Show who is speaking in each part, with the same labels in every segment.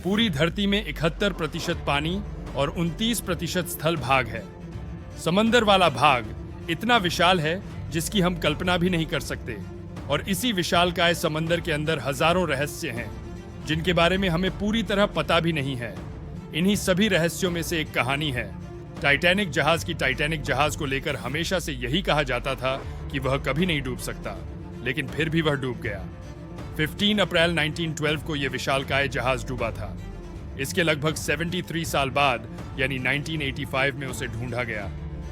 Speaker 1: पूरी धरती में 71% पानी और 29% स्थल भाग है। समंदर वाला भाग इतना विशाल है जिसकी हम कल्पना भी नहीं कर सकते, और इसी विशालकाय समंदर के अंदर हजारों रहस्य हैं जिनके बारे में हमें पूरी तरह पता भी नहीं है। इन्हीं सभी रहस्यों में से एक कहानी है टाइटैनिक जहाज की। टाइटैनिक जहाज को लेकर हमेशा से यही कहा जाता था कि वह कभी नहीं डूब सकता, लेकिन फिर भी वह डूब गया। 15 अप्रैल 1912 को यह विशालकाय जहाज डूबा था। इसके लगभग 73 साल बाद यानी 1985 में उसे ढूंढा गया,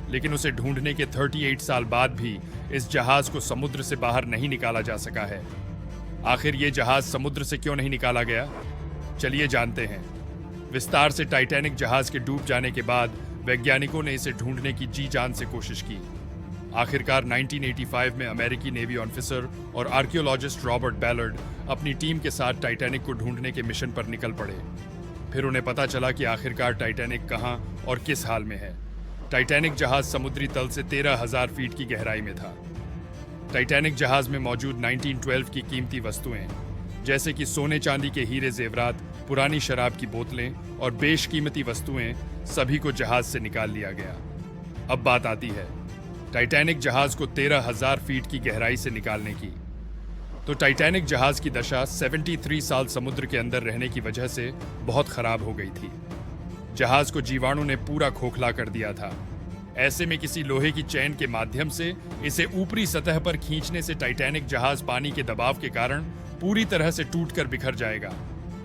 Speaker 1: लेकिन उसे ढूंढने के 38 साल बाद भी इस जहाज को समुद्र से बाहर नहीं निकाला जा सका है। आखिर ये जहाज समुद्र से क्यों नहीं निकाला गया? चलिए जानते हैं विस्तार से। टाइटैनिक जहाज के डूब जाने के बाद वैज्ञानिकों ने इसे ढूंढने की जी जान से कोशिश की। आखिरकार 1985 में अमेरिकी नेवी ऑफिसर और आर्कियोलॉजिस्ट रॉबर्ट बैलर्ड अपनी टीम के साथ टाइटैनिक को ढूंढने के मिशन पर निकल पड़े। फिर उन्हें पता चला कि आखिरकार टाइटैनिक कहां और किस हाल में है। टाइटैनिक जहाज समुद्री तल से 13,000 फीट की गहराई में था। टाइटैनिक जहाज में मौजूद 1912 की कीमती वस्तुएं जैसे कि सोने चांदी के हीरे जेवरात, पुरानी शराब की बोतलें और बेशकीमती वस्तुएं सभी को जहाज से निकाल लिया गया। अब बात आती है टाइटैनिक जहाज को 13,000 फीट की गहराई से निकालने की। तो टाइटैनिक जहाज की दशा 73 साल समुद्र के अंदर रहने की वजह से बहुत खराब हो गई थी। जहाज को जीवाणु ने पूरा खोखला कर दिया था। ऐसे में किसी लोहे की चेन के माध्यम से इसे ऊपरी सतह पर खींचने से टाइटैनिक जहाज पानी के दबाव के कारण पूरी तरह से टूटकर बिखर जाएगा।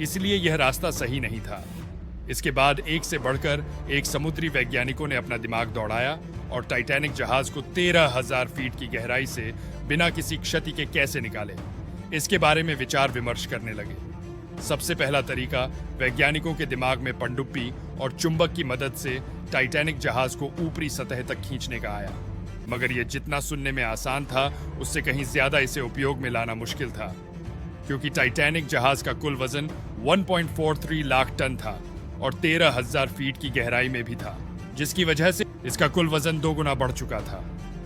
Speaker 1: इसलिए यह रास्ता सही नहीं था। इसके बाद एक से बढ़कर एक समुद्री वैज्ञानिकों ने अपना दिमाग दौड़ाया और टाइटैनिक जहाज को 13,000 फीट की गहराई से बिना किसी क्षति के कैसे निकाले, इसके बारे में विचार विमर्श करने लगे। सबसे पहला तरीका वैज्ञानिकों के दिमाग में पनडुब्बी और चुंबक की मदद से टाइटैनिक जहाज को ऊपरी सतह तक खींचने का आया। मगर यह जितना सुनने में आसान था, उससे कहीं ज्यादा इसे उपयोग में लाना मुश्किल था, क्योंकि टाइटैनिक जहाज का कुल वजन 1.43 लाख टन था और 13,000 फीट की गहराई में भी था, जिसकी वजह से इसका कुल वजन 2 गुना बढ़ चुका था।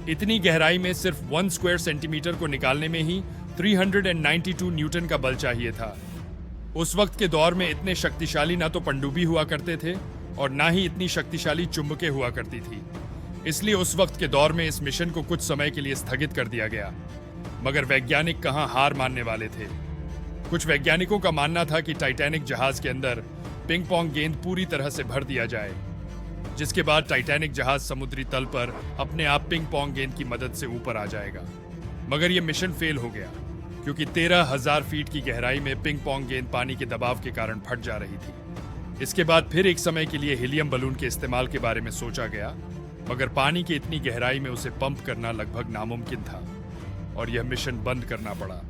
Speaker 1: इतनी गहराई में सिर्फ 1 स्क्वायर सेंटीमीटर को निकालने में ही 392 न्यूटन का बल चाहिए था। उस वक्त के दौर में इतने शक्तिशाली ना तो पनडुब्बी हुआ करते थे और ना ही इतनी शक्तिशाली चुंबकें हुआ करती थी। इसलिए उस वक्त के दौर में इस मिशन को कुछ समय के लिए स्थगित कर दिया गया। मगर वैज्ञानिक कहां हार मानने वाले थे। कुछ वैज्ञानिकों का मानना था कि टाइटैनिक जहाज के अंदर पिंग पोंग गेंद पूरी तरह से भर दिया जाए, जिसके बाद टाइटैनिक जहाज समुद्री तल पर अपने आप पिंग पोंग गेंद की मदद से ऊपर आ जाएगा। मगर यह मिशन फेल हो गया, क्योंकि 13,000 फीट की गहराई में पिंग पोंग गेंद पानी के दबाव के कारण फट जा रही थी। इसके बाद फिर एक समय के लिए हीलियम बलून के इस्तेमाल के बारे में सोचा गया, मगर पानी की इतनी गहराई में उसे पंप करना लगभग नामुमकिन था और यह मिशन बंद करना पड़ा।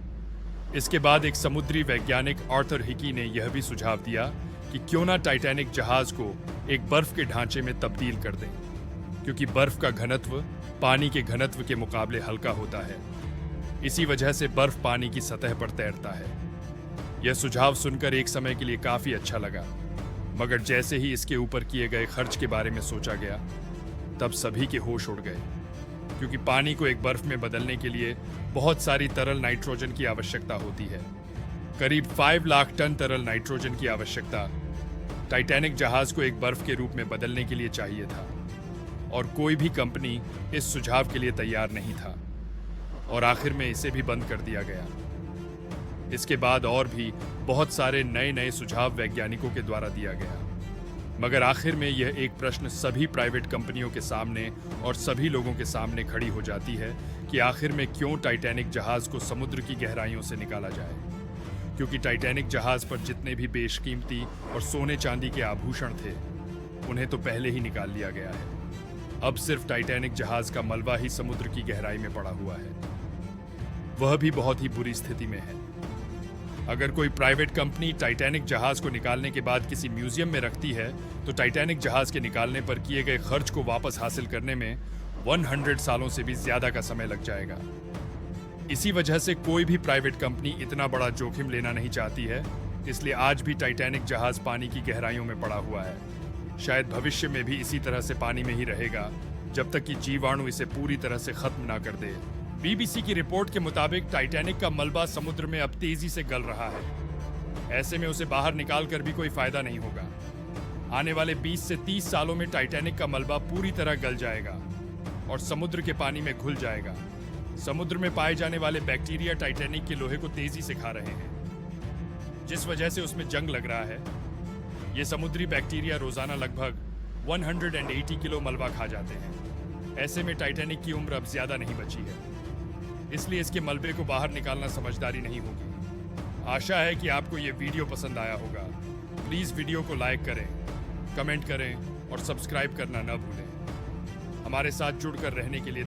Speaker 1: इसके बाद एक समुद्री वैज्ञानिक आर्थर हिकी ने यह भी सुझाव दिया कि क्यों ना टाइटैनिक जहाज को एक बर्फ के ढांचे में तब्दील कर दें, क्योंकि बर्फ का घनत्व पानी के घनत्व के मुकाबले हल्का होता है। इसी वजह से बर्फ पानी की सतह पर तैरता है। यह सुझाव सुनकर एक समय के लिए काफी अच्छा लगा, मगर जैसे ही इसके ऊपर किए गए खर्च के बारे में सोचा गया, तब सभी के होश उड़ गए, क्योंकि पानी को एक बर्फ में बदलने के लिए बहुत सारी तरल नाइट्रोजन की आवश्यकता होती है। करीब 5 लाख टन तरल नाइट्रोजन की आवश्यकता टाइटैनिक जहाज को एक बर्फ के रूप में बदलने के लिए चाहिए था, और कोई भी कंपनी इस सुझाव के लिए तैयार नहीं था, और आखिर में इसे भी बंद कर दिया गया। इसके बाद और भी बहुत सारे नए नए सुझाव वैज्ञानिकों के द्वारा दिया गया, मगर आखिर में यह एक प्रश्न सभी प्राइवेट कंपनियों के सामने और सभी लोगों के सामने खड़ी हो जाती है कि आखिर में क्यों टाइटैनिक जहाज को समुद्र की गहराइयों से निकाला जाए, क्योंकि टाइटैनिक जहाज पर जितने भी बेशकीमती और सोने चांदी के आभूषण थे, उन्हें तो पहले ही निकाल लिया गया है। अब सिर्फ टाइटैनिक जहाज का मलबा ही समुद्र की गहराई में पड़ा हुआ है, वह भी बहुत ही बुरी स्थिति में है। अगर कोई प्राइवेट कंपनी टाइटैनिक जहाज को निकालने के बाद किसी म्यूजियम में रखती है, तो टाइटैनिक जहाज के निकालने पर किए गए खर्च को वापस हासिल करने में 100 सालों से भी ज्यादा का समय लग जाएगा। इसी वजह से कोई भी प्राइवेट कंपनी इतना बड़ा जोखिम लेना नहीं चाहती है। इसलिए आज भी टाइटैनिक जहाज पानी की गहराइयों में पड़ा हुआ है। शायद भविष्य में भी इसी तरह से पानी में ही रहेगा, जब तक कि जीवाणु इसे पूरी तरह से खत्म ना कर दे। बीबीसी की रिपोर्ट के मुताबिक टाइटैनिक का मलबा समुद्र में अब तेजी से गल रहा है। ऐसे में उसे बाहर निकाल कर भी कोई फायदा नहीं होगा। आने वाले 20 से 30 सालों में टाइटैनिक का मलबा पूरी तरह गल जाएगा और समुद्र के पानी में घुल जाएगा। समुद्र में पाए जाने वाले बैक्टीरिया टाइटैनिक के लोहे को तेजी से खा रहे हैं, जिस वजह से उसमें जंग लग रहा है। ये समुद्री बैक्टीरिया रोजाना लगभग 180 किलो मलबा खा जाते हैं। ऐसे में टाइटैनिक की उम्र अब ज्यादा नहीं बची है, इसलिए इसके मलबे को बाहर निकालना समझदारी नहीं होगी। आशा है कि आपको ये वीडियो पसंद आया होगा। प्लीज वीडियो को लाइक करें, कमेंट करें और सब्सक्राइब करना न भूलें। हमारे साथ जुड़कर रहने के लिए